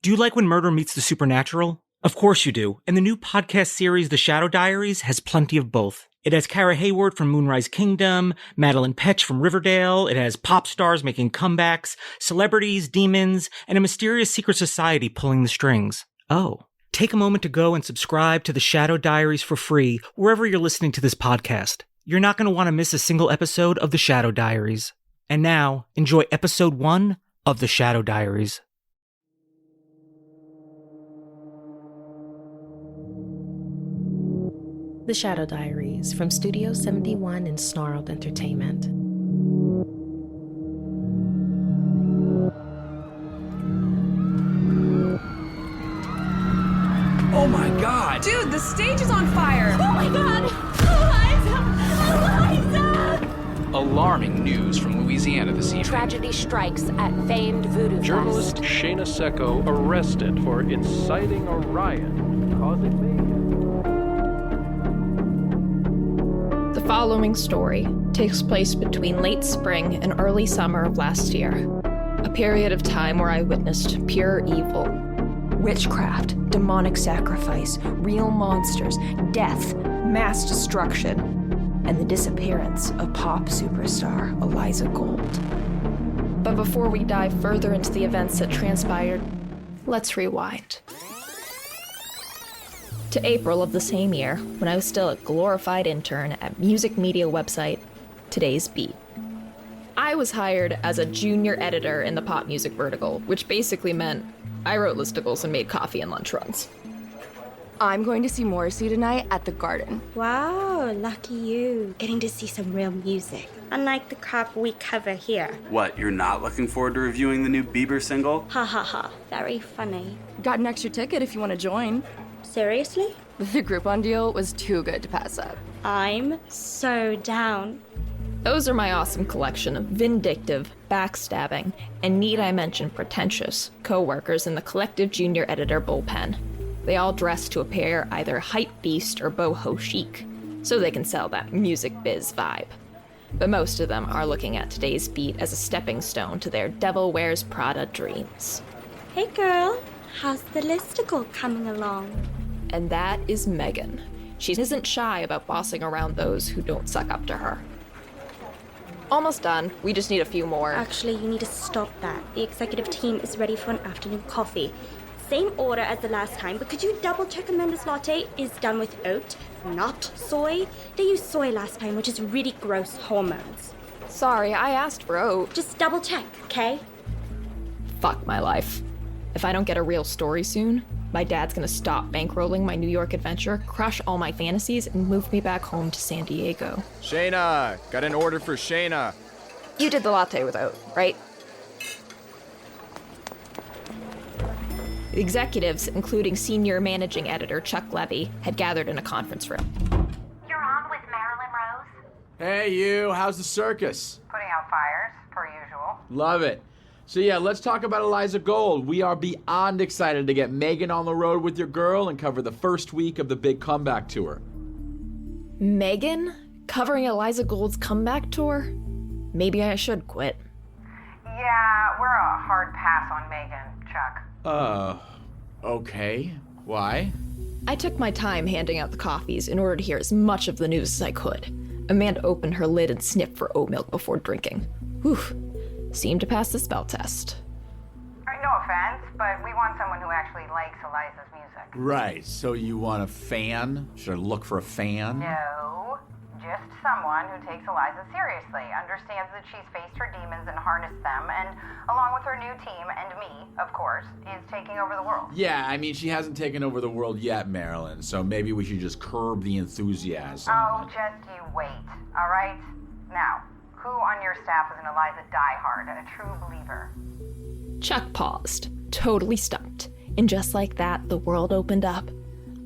Do you like when murder meets the supernatural? Of course you do, and the new podcast series The Shadow Diaries has plenty of both. It has Kara Hayward from Moonrise Kingdom, Madeline Petch from Riverdale, it has pop stars making comebacks, celebrities, demons, and a mysterious secret society pulling the strings. Oh. Take a moment to go and subscribe to The Shadow Diaries for free wherever you're listening to this podcast. You're not going to want to miss a single episode of The Shadow Diaries. And now, enjoy episode 1 of The Shadow Diaries. The Shadow Diaries from Studio 71 and Snarled Entertainment. Oh my god! Dude, the stage is on fire! Oh my god! Eliza! Alarming news from Louisiana this evening. Tragedy strikes at famed voodoo Journalist fest. Shana Secco arrested for inciting a riot, causing mayhem. The following story takes place between late spring and early summer of last year, a period of time where I witnessed pure evil. Witchcraft, demonic sacrifice, real monsters, death, mass destruction, and the disappearance of pop superstar Eliza Gold. But before we dive further into the events that transpired, let's rewind. To April of the same year, when I was still a glorified intern at music media website Today's Beat. I was hired as a junior editor in the pop music vertical, which basically meant I wrote listicles and made coffee and lunch runs. I'm going to see Morrissey tonight at the Garden. Wow, lucky you. Getting to see some real music. Unlike the crap we cover here. What, you're not looking forward to reviewing the new Bieber single? Ha ha ha. Very funny. Got an extra ticket if you want to join. Seriously? The Groupon deal was too good to pass up. I'm so down. Those are my awesome collection of vindictive, backstabbing, and need I mention pretentious co-workers in the collective junior editor bullpen. They all dress to appear either hype beast or boho chic, so they can sell that music biz vibe. But most of them are looking at Today's Beat as a stepping stone to their Devil Wears Prada dreams. Hey girl, how's the listicle coming along? And that is Megan. She isn't shy about bossing around those who don't suck up to her. Almost done. We just need a few more. Actually, you need to stop that. The executive team is ready for an afternoon coffee. Same order as the last time, but could you double check Amanda's latte is done with oat, not soy? They used soy last time, which is really gross hormones. Sorry, I asked for oat. Just double check, okay? Fuck my life. If I don't get a real story soon, my dad's gonna stop bankrolling my New York adventure, crush all my fantasies, and move me back home to San Diego. Shana, got an order for Shana. You did the latte with oat, right? The executives, including senior managing editor Chuck Levy, had gathered in a conference room. You're on with Marilyn Rose? Hey, you, how's the circus? Putting out fires, per usual. Love it. So yeah, let's talk about Eliza Gold. We are beyond excited to get Megan on the road with your girl and cover the first week of the big comeback tour. Megan? Covering Eliza Gold's comeback tour? Maybe I should quit. Yeah, we're a hard pass on Megan, Chuck. Okay. Why? I took my time handing out the coffees in order to hear as much of the news as I could. Amanda opened her lid and sniffed for oat milk before drinking. Whew. Seemed to pass the spell test. No offense, but we want someone who actually likes Eliza's music. Right, so you want a fan? Should I look for a fan? No, just someone who takes Eliza seriously, understands that she's faced her demons and harnessed them, and along with her new team, and me, of course, is taking over the world. Yeah, I mean, she hasn't taken over the world yet, Marilyn, so maybe we should just curb the enthusiasm. Oh, just you wait, all right? Now, who on your staff is an Eliza diehard, a true believer? Chuck paused, totally stumped, and just like that, the world opened up.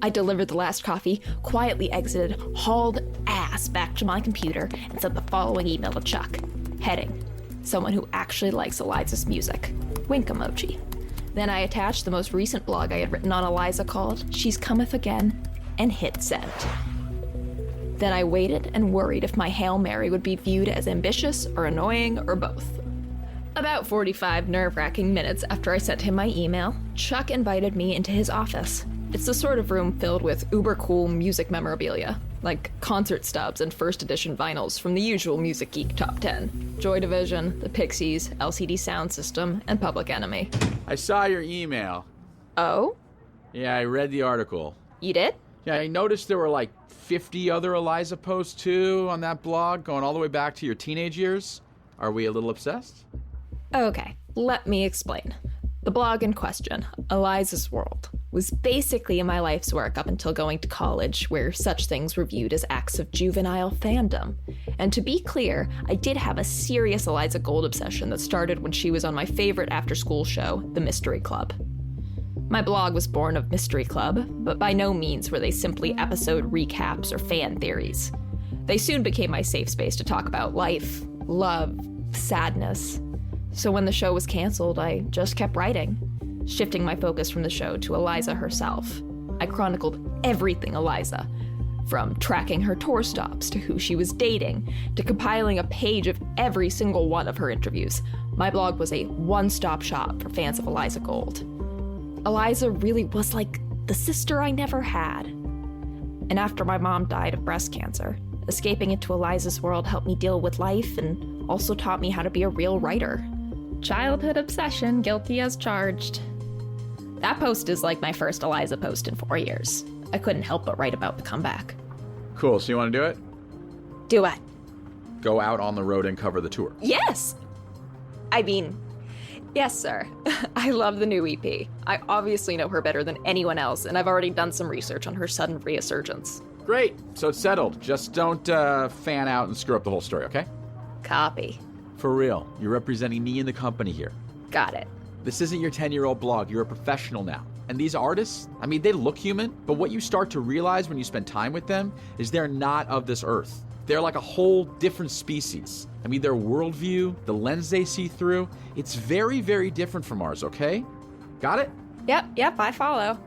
I delivered the last coffee, quietly exited, hauled ass back to my computer, and sent the following email to Chuck. Heading, someone who actually likes Eliza's music. Wink emoji. Then I attached the most recent blog I had written on Eliza called She's Cometh Again, and hit send. Then I waited and worried if my Hail Mary would be viewed as ambitious or annoying or both. About 45 nerve-wracking minutes after I sent him my email, Chuck invited me into his office. It's the sort of room filled with uber-cool music memorabilia, like concert stubs and first edition vinyls from the usual Music Geek Top 10. Joy Division, The Pixies, LCD Sound System, and Public Enemy. I saw your email. Oh? Yeah, I read the article. You did? Yeah, I noticed there were like 50 other Eliza posts too on that blog, going all the way back to your teenage years. Are we a little obsessed? Okay, let me explain. The blog in question, Eliza's World, was basically my life's work up until going to college, where such things were viewed as acts of juvenile fandom. And to be clear, I did have a serious Eliza Gold obsession that started when she was on my favorite after-school show, The Mystery Club. My blog was born of Mystery Club, but by no means were they simply episode recaps or fan theories. They soon became my safe space to talk about life, love, sadness. So when the show was canceled, I just kept writing, shifting my focus from the show to Eliza herself. I chronicled everything Eliza, from tracking her tour stops to who she was dating, to compiling a page of every single one of her interviews. My blog was a one-stop shop for fans of Eliza Gold. Eliza really was like the sister I never had. And after my mom died of breast cancer, escaping into Eliza's World helped me deal with life and also taught me how to be a real writer. Childhood obsession, guilty as charged. That post is like my first Eliza post in 4 years. I couldn't help but write about the comeback. Cool, so you want to do it? Do what? Go out on the road and cover the tour. Yes! I mean, yes, sir. I love the new EP. I obviously know her better than anyone else, and I've already done some research on her sudden resurgence. Great, so it's settled. Just don't fan out and screw up the whole story, okay? Copy. For real, you're representing me and the company here. Got it. This isn't your 10-year-old blog, you're a professional now. And these artists, I mean, they look human, but what you start to realize when you spend time with them is they're not of this earth. They're like a whole different species. I mean, their worldview, the lens they see through, it's very, very different from ours, okay? Got it? Yep, I follow.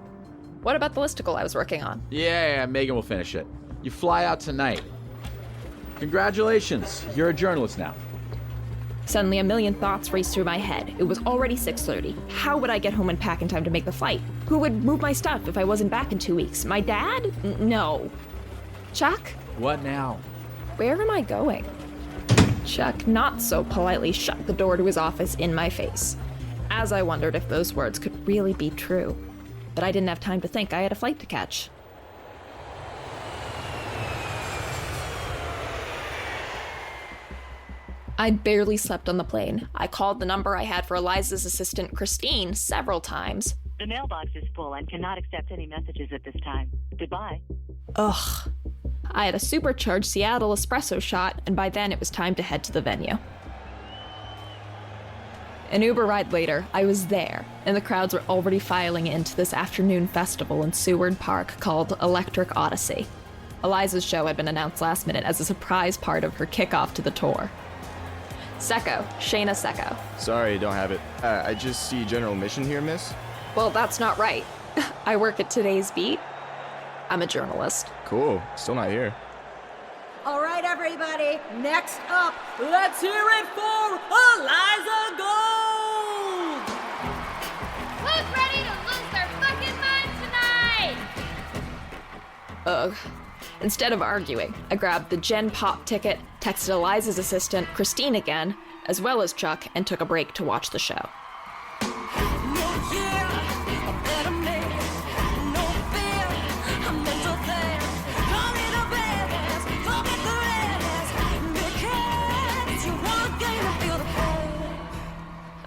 What about the listicle I was working on? Yeah, Megan will finish it. You fly out tonight. Congratulations, you're a journalist now. Suddenly a million thoughts raced through my head. It was already 6:30. How would I get home and pack in time to make the flight? Who would move my stuff if I wasn't back in 2 weeks? My dad? No. Chuck? What now? Where am I going? Chuck not so politely shut the door to his office in my face, as I wondered if those words could really be true. But I didn't have time to think. I had a flight to catch. I'd barely slept on the plane. I called the number I had for Eliza's assistant, Christine, several times. The mailbox is full and cannot accept any messages at this time. Goodbye. Ugh. I had a supercharged Seattle espresso shot, and by then it was time to head to the venue. An Uber ride later, I was there, and the crowds were already filing into this afternoon festival in Seward Park called Electric Odyssey. Eliza's show had been announced last minute as a surprise part of her kickoff to the tour. Secco, Shana Secco. Sorry, don't have it. I just see general admission here, miss. Well, that's not right. I work at Today's Beat. I'm a journalist. Cool, still not here. All right, everybody, next up, let's hear it for Eliza Gold! Who's ready to lose their fucking minds tonight? Ugh. Instead of arguing, I grabbed the Gen Pop ticket, texted Eliza's assistant, Christine again, as well as Chuck, and took a break to watch the show.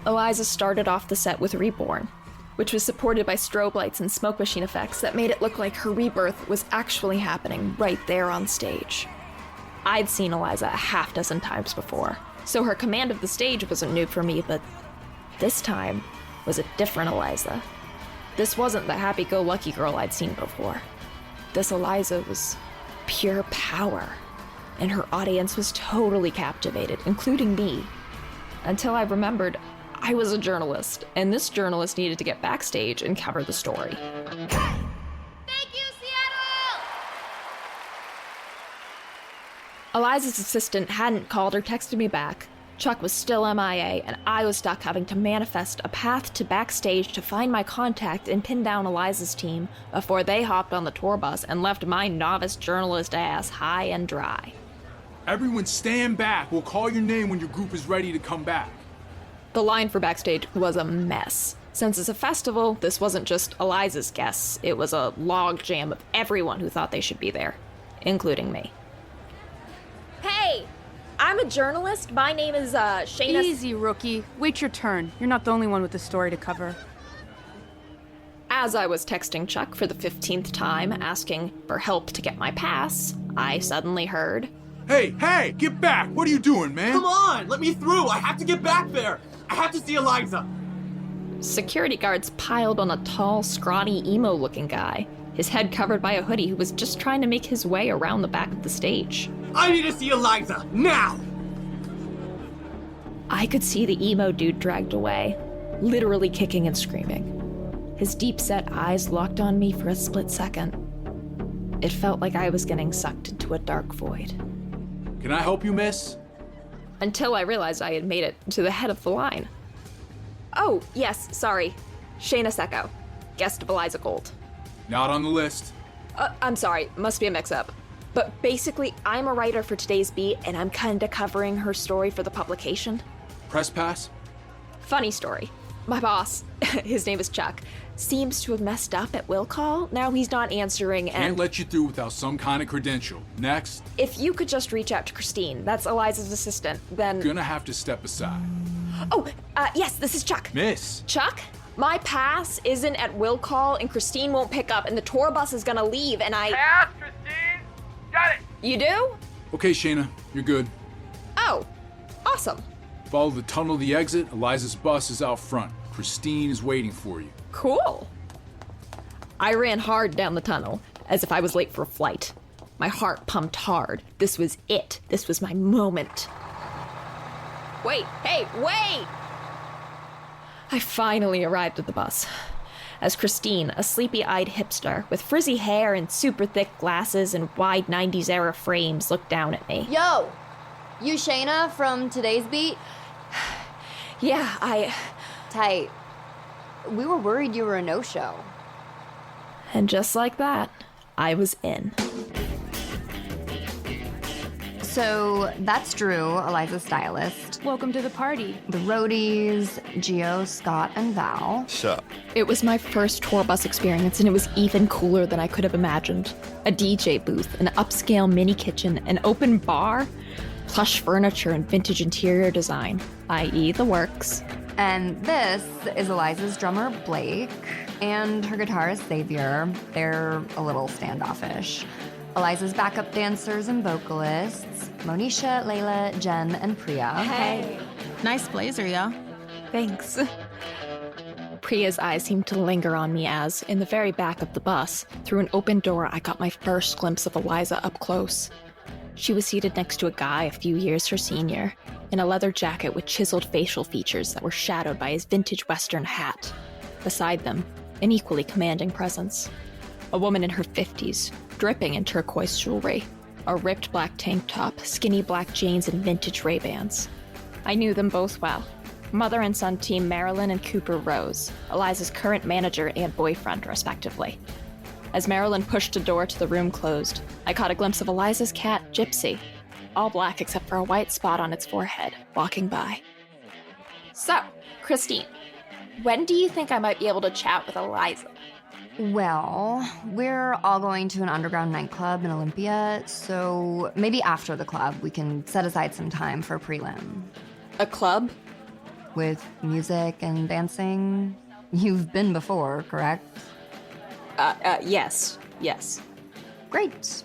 Eliza started off the set with Reborn, which was supported by strobe lights and smoke machine effects that made it look like her rebirth was actually happening right there on stage. I'd seen Eliza a half dozen times before, so her command of the stage wasn't new for me, but this time was a different Eliza. This wasn't the happy-go-lucky girl I'd seen before. This Eliza was pure power, and her audience was totally captivated, including me, until I remembered I was a journalist, and this journalist needed to get backstage and cover the story. Thank you, Seattle! Eliza's assistant hadn't called or texted me back, Chuck was still MIA, and I was stuck having to manifest a path to backstage to find my contact and pin down Eliza's team before they hopped on the tour bus and left my novice journalist ass high and dry. Everyone stand back. We'll call your name when your group is ready to come back. The line for backstage was a mess. Since it's a festival, this wasn't just Eliza's guests. It was a log jam of everyone who thought they should be there, including me. Hey! I'm a journalist. My name is, Shana... Easy, rookie. Wait your turn. You're not the only one with a story to cover. As I was texting Chuck for the 15th time, asking for help to get my pass, I suddenly heard... Hey, get back! What are you doing, man? Come on, let me through! I have to get back there! I have to see Eliza! Security guards piled on a tall, scrawny, emo-looking guy, his head covered by a hoodie, who was just trying to make his way around the back of the stage. I need to see Eliza, now! I could see the emo dude dragged away, literally kicking and screaming. His deep-set eyes locked on me for a split second. It felt like I was getting sucked into a dark void. Can I help you, miss? Until I realized I had made it to the head of the line. Oh, yes, sorry. Shana Secco, guest of Eliza Gold. Not on the list. I'm sorry, must be a mix-up. But basically, I'm a writer for today's beat, and I'm kinda covering her story for the publication. Press pass? Funny story. My boss, his name is Chuck, seems to have messed up at will call. Now he's not answering and... Can't let you through without some kind of credential. Next. If you could just reach out to Christine, that's Eliza's assistant, then... Gonna have to step aside. Oh, yes, this is Chuck. Miss. Chuck? My pass isn't at will call, and Christine won't pick up, and the tour bus is gonna leave, and I... Pass, Christine! Got it! You do? Okay, Shana, you're good. Oh, awesome. Follow the tunnel to the exit. Eliza's bus is out front. Christine is waiting for you. Cool. I ran hard down the tunnel, as if I was late for a flight. My heart pumped hard. This was it. This was my moment. Wait, hey, wait! I finally arrived at the bus. As Christine, a sleepy-eyed hipster with frizzy hair and super thick glasses and wide 90s-era frames, looked down at me. Yo! You Shana from today's beat? Yeah, Tight. We were worried you were a no-show. And just like that, I was in. So that's Drew, Eliza's stylist. Welcome to the party. The roadies, Gio, Scott, and Val. Sup? It was my first tour bus experience, and it was even cooler than I could have imagined. A DJ booth, an upscale mini kitchen, an open bar, plush furniture, and vintage interior design, i.e. the works. And this is Eliza's drummer, Blake, and her guitarist, Xavier. They're a little standoffish. Eliza's backup dancers and vocalists, Monisha, Layla, Jen, and Priya. Hey. Nice blazer, yeah? Thanks. Priya's eyes seemed to linger on me as, in the very back of the bus, through an open door, I got my first glimpse of Eliza up close. She was seated next to a guy a few years her senior, in a leather jacket with chiseled facial features that were shadowed by his vintage Western hat. Beside them, an equally commanding presence. A woman in her 50s, dripping in turquoise jewelry, a ripped black tank top, skinny black jeans, and vintage Ray-Bans. I knew them both well. Mother and son team Marilyn and Cooper Rose, Eliza's current manager and boyfriend, respectively. As Marilyn pushed a door to the room closed, I caught a glimpse of Eliza's cat, Gypsy, all black except for a white spot on its forehead, walking by. So, Christine, when do you think I might be able to chat with Eliza? Well, we're all going to an underground nightclub in Olympia, so maybe after the club we can set aside some time for a prelim. A club? With music and dancing. You've been before, correct? Yes. Great.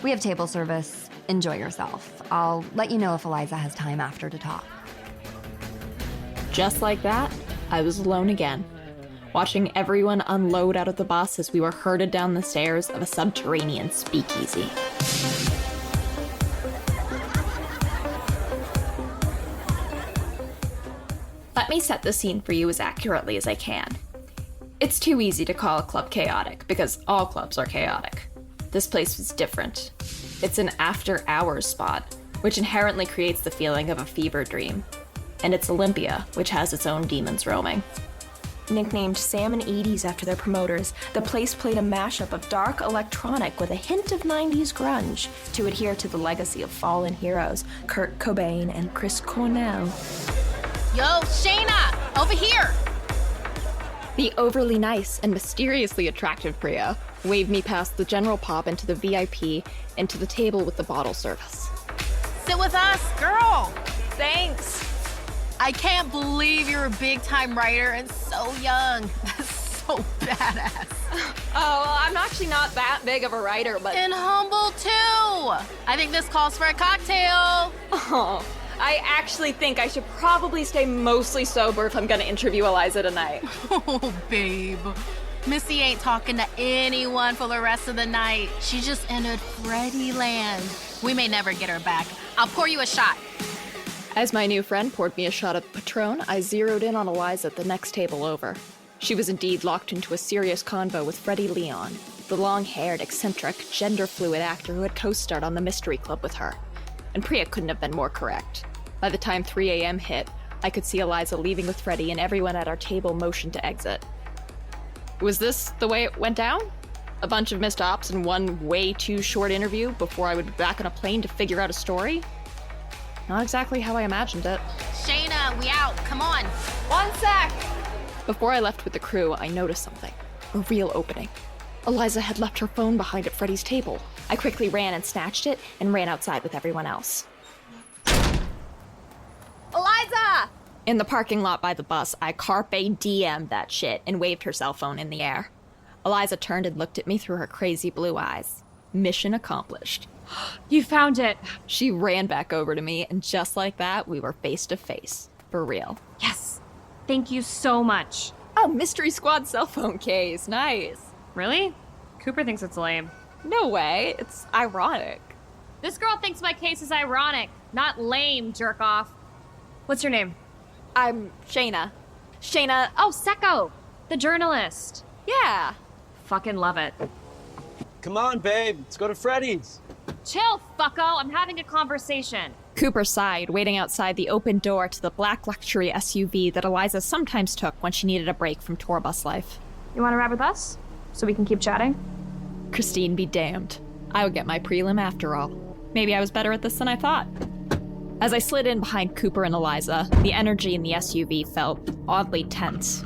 We have table service. Enjoy yourself. I'll let you know if Eliza has time after to talk. Just like that, I was alone again, watching everyone unload out of the bus as we were herded down the stairs of a subterranean speakeasy. Let me set the scene for you as accurately as I can. It's too easy to call a club chaotic, because all clubs are chaotic. This place was different. It's an after-hours spot, which inherently creates the feeling of a fever dream. And it's Olympia, which has its own demons roaming. Nicknamed Sam and 80s after their promoters, the place played a mashup of dark electronic with a hint of 90s grunge to adhere to the legacy of fallen heroes Kurt Cobain and Chris Cornell. Yo, Shana, over here! The overly nice and mysteriously attractive Priya waved me past the general pop into the VIP and to the table with the bottle service. Sit with us, girl! Thanks. I can't believe you're a big-time writer and so young. That's so badass. Oh, well, I'm actually not that big of a writer, but... And humble, too! I think this calls for a cocktail. Oh, I actually think I should probably stay mostly sober if I'm gonna interview Eliza tonight. Oh, babe. Missy ain't talking to anyone for the rest of the night. She just entered Freddy land. We may never get her back. I'll pour you a shot. As my new friend poured me a shot of Patron, I zeroed in on Eliza at the next table over. She was indeed locked into a serious convo with Freddie Leon, the long-haired, eccentric, gender-fluid actor who had co-starred on the Mystery Club with her. And Priya couldn't have been more correct. By the time 3 a.m. hit, I could see Eliza leaving with Freddie and everyone at our table motioned to exit. Was this the way it went down? A bunch of missed ops and one way too short interview before I would be back on a plane to figure out a story? Not exactly how I imagined it. Shana, we out. Come on. One sec. Before I left with the crew, I noticed something. A real opening. Eliza had left her phone behind at Freddie's table. I quickly ran and snatched it and ran outside with everyone else. Eliza! In the parking lot by the bus, I carpe DM'd that shit and waved her cell phone in the air. Eliza turned and looked at me through her crazy blue eyes. Mission accomplished. You found it! She ran back over to me, and just like that, we were face to face. For real. Yes! Thank you so much. Oh, Mystery Squad cell phone case. Nice. Really? Cooper thinks it's lame. No way. It's ironic. This girl thinks my case is ironic, not lame, jerk off. What's your name? I'm Shana. Shana. Oh, Secco! The journalist. Yeah. Fucking love it. Come on, babe. Let's go to Freddy's. Chill, fucko. I'm having a conversation. Cooper sighed, waiting outside the open door to the black luxury SUV that Eliza sometimes took when she needed a break from tour bus life. You want to ride with us? So we can keep chatting? Christine be damned. I would get my prelim after all. Maybe I was better at this than I thought. As I slid in behind Cooper and Eliza, the energy in the SUV felt oddly tense.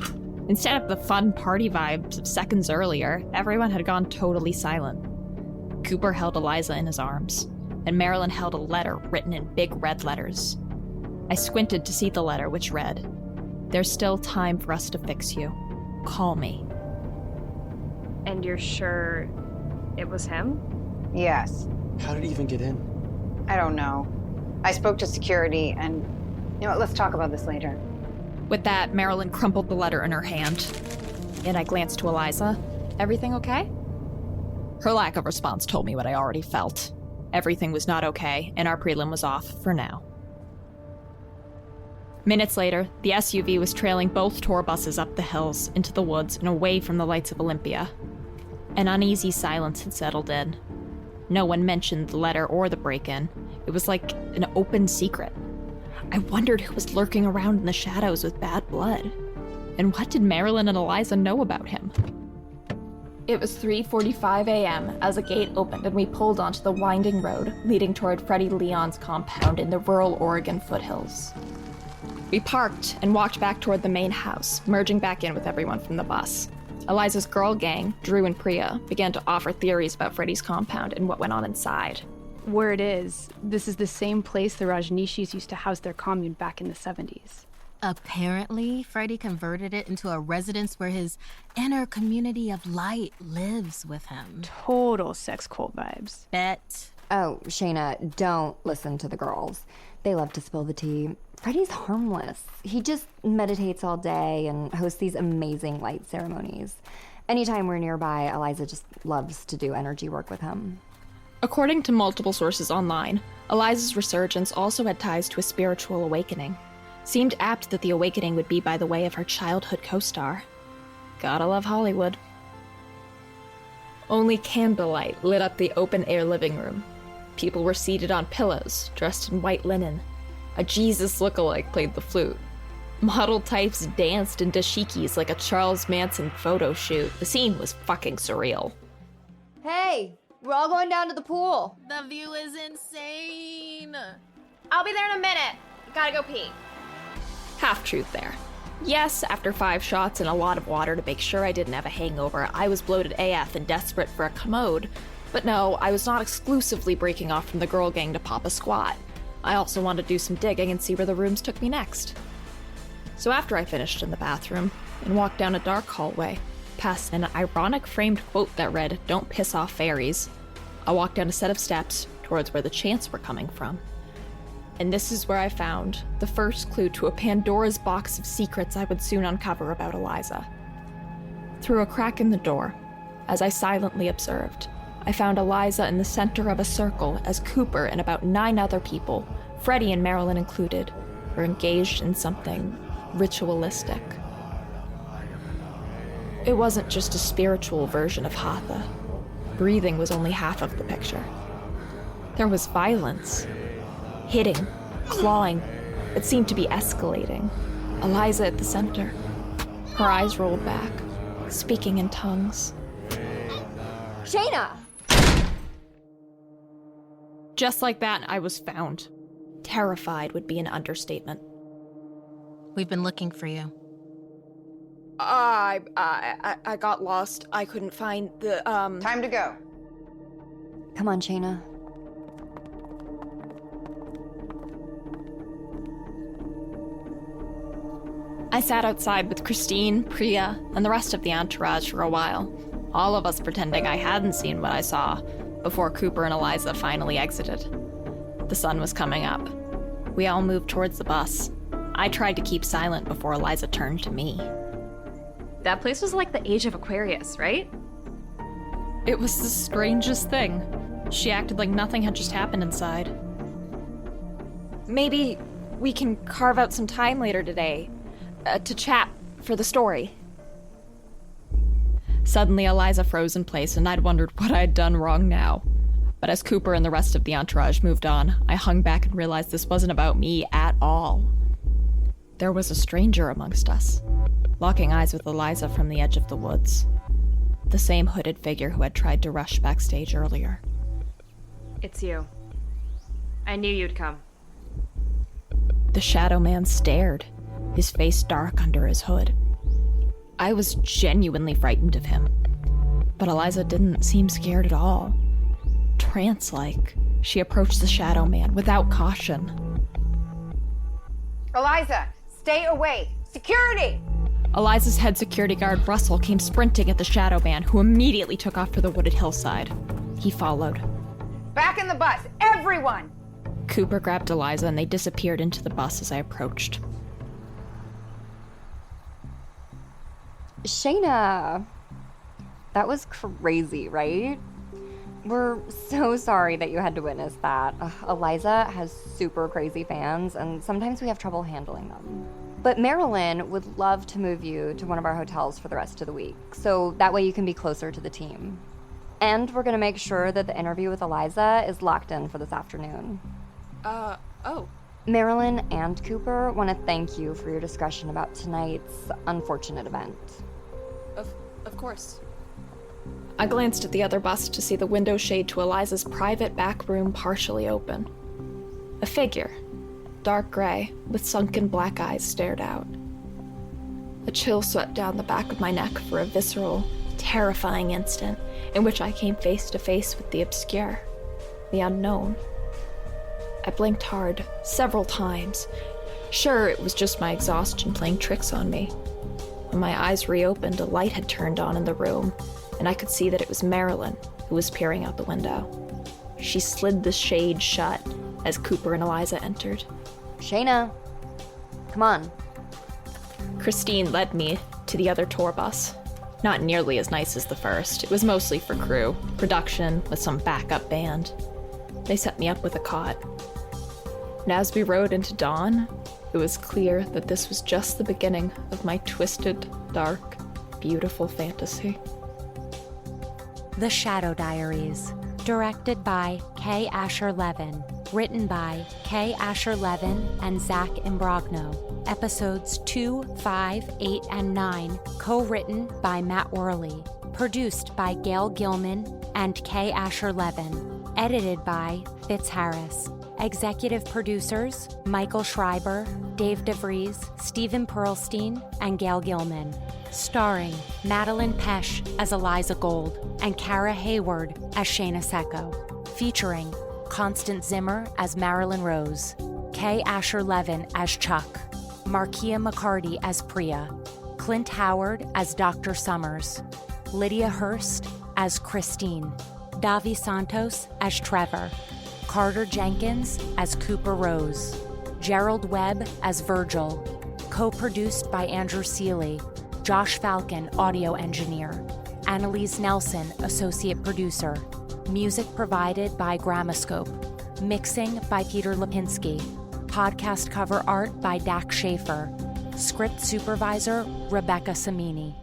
Instead of the fun party vibes of seconds earlier, everyone had gone totally silent. Cooper held Eliza in his arms, and Marilyn held a letter written in big red letters. I squinted to see the letter, which read, "There's still time for us to fix you. Call me." And you're sure it was him? Yes. How did he even get in? I don't know. I spoke to security and, you know what, let's talk about this later. With that, Marilyn crumpled the letter in her hand, and I glanced to Eliza. Everything okay? Her lack of response told me what I already felt. Everything was not okay, and our prelim was off for now. Minutes later, the SUV was trailing both tour buses up the hills, into the woods, and away from the lights of Olympia. An uneasy silence had settled in. No one mentioned the letter or the break-in. It was like an open secret. I wondered who was lurking around in the shadows with bad blood. And what did Marilyn and Eliza know about him? It was 3:45 a.m. as a gate opened and we pulled onto the winding road leading toward Freddie Leon's compound in the rural Oregon foothills. We parked and walked back toward the main house, merging back in with everyone from the bus. Eliza's girl gang, Drew and Priya, began to offer theories about Freddie's compound and what went on inside. Word is, this is the same place the Rajneeshis used to house their commune back in the 70s. Apparently, Freddie converted it into a residence where his inner community of light lives with him. Total sex cult vibes. Bet. Oh, Shana, don't listen to the girls. They love to spill the tea. Freddie's harmless. He just meditates all day and hosts these amazing light ceremonies. Anytime we're nearby, Eliza just loves to do energy work with him. According to multiple sources online, Eliza's resurgence also had ties to a spiritual awakening. Seemed apt that the awakening would be by the way of her childhood co-star. Gotta love Hollywood. Only candlelight lit up the open-air living room. People were seated on pillows, dressed in white linen. A Jesus lookalike played the flute. Model types danced in dashikis like a Charles Manson photo shoot. The scene was fucking surreal. Hey, we're all going down to the pool. The view is insane. I'll be there in a minute. Gotta go pee. Half-truth there. Yes, after 5 shots and a lot of water to make sure I didn't have a hangover, I was bloated AF and desperate for a commode. But no, I was not exclusively breaking off from the girl gang to pop a squat. I also wanted to do some digging and see where the rooms took me next. So after I finished in the bathroom and walked down a dark hallway, past an ironic framed quote that read, "Don't piss off fairies," I walked down a set of steps towards where the chants were coming from. And this is where I found the first clue to a Pandora's box of secrets I would soon uncover about Eliza. Through a crack in the door, as I silently observed, I found Eliza in the center of a circle as Cooper and about 9 other people, Freddie and Marilyn included, were engaged in something ritualistic. It wasn't just a spiritual version of Hatha. Breathing was only half of the picture. There was violence. Hitting, clawing. It seemed to be escalating. Eliza at the center. Her eyes rolled back, speaking in tongues. Shana! Just like that, I was found. Terrified would be an understatement. We've been looking for you. I got lost. I couldn't find the, Time to go. Come on, Shana. I sat outside with Christine, Priya, and the rest of the entourage for a while, all of us pretending I hadn't seen what I saw, before Cooper and Eliza finally exited. The sun was coming up. We all moved towards the bus. I tried to keep silent before Eliza turned to me. That place was like the age of Aquarius, right? It was the strangest thing. She acted like nothing had just happened inside. Maybe we can carve out some time later today to chat for the story. Suddenly, Eliza froze in place, and I'd wondered what I'd done wrong now. But as Cooper and the rest of the entourage moved on, I hung back and realized this wasn't about me at all. There was a stranger amongst us, locking eyes with Eliza from the edge of the woods. The same hooded figure who had tried to rush backstage earlier. It's you. I knew you'd come. The shadow man stared, his face dark under his hood. I was genuinely frightened of him, but Eliza didn't seem scared at all. Trance-like, she approached the shadow man without caution. Eliza, stay away! Security! Eliza's head security guard, Russell, came sprinting at the shadow man, who immediately took off for the wooded hillside. He followed. Back in the bus, everyone! Cooper grabbed Eliza and they disappeared into the bus as I approached. Shana, that was crazy, right? We're so sorry that you had to witness that. Eliza has super crazy fans, and sometimes we have trouble handling them. But Marilyn would love to move you to one of our hotels for the rest of the week, so that way you can be closer to the team. And we're gonna make sure that the interview with Eliza is locked in for this afternoon. Oh. Marilyn and Cooper want to thank you for your discussion about tonight's unfortunate event. Of course. I glanced at the other bus to see the window shade to Eliza's private back room partially open. A figure, dark gray, with sunken black eyes, stared out. A chill swept down the back of my neck for a visceral, terrifying instant in which I came face to face with the obscure, the unknown. I blinked hard, several times. Sure, it was just my exhaustion playing tricks on me. When my eyes reopened, a light had turned on in the room, and I could see that it was Marilyn who was peering out the window. She slid the shade shut as Cooper and Eliza entered. Shana, come on. Christine led me to the other tour bus. Not nearly as nice as the first. It was mostly for crew, production with some backup band. They set me up with a cot. And as we rode into dawn, it was clear that this was just the beginning of my twisted, dark, beautiful fantasy. The Shadow Diaries, Directed by Kay Asher Levin. Written by Kay Asher Levin and Zach Imbrogno. Episodes 2, 5, 8, and 9 co-written by Matt Worley. Produced by Gail Gilman and Kay Asher Levin. Edited by Fitz Harris. Executive producers Michael Schreiber, Dave DeVries, Stephen Pearlstein, and Gail Gilman. Starring Madeline Pesh as Eliza Gold and Kara Hayward as Shana Secco. Featuring Constance Zimmer as Marilyn Rose, Kay Asher Levin as Chuck, Markia McCarty as Priya, Clint Howard as Dr. Summers, Lydia Hurst as Christine, Davi Santos as Trevor, Carter Jenkins as Cooper Rose, Gerald Webb as Virgil, co-produced by Andrew Seeley, Josh Falcon, audio engineer, Annalise Nelson, associate producer, music provided by Gramoscope, mixing by Peter Lipinski, podcast cover art by Dak Schaefer, script supervisor Rebecca Samini.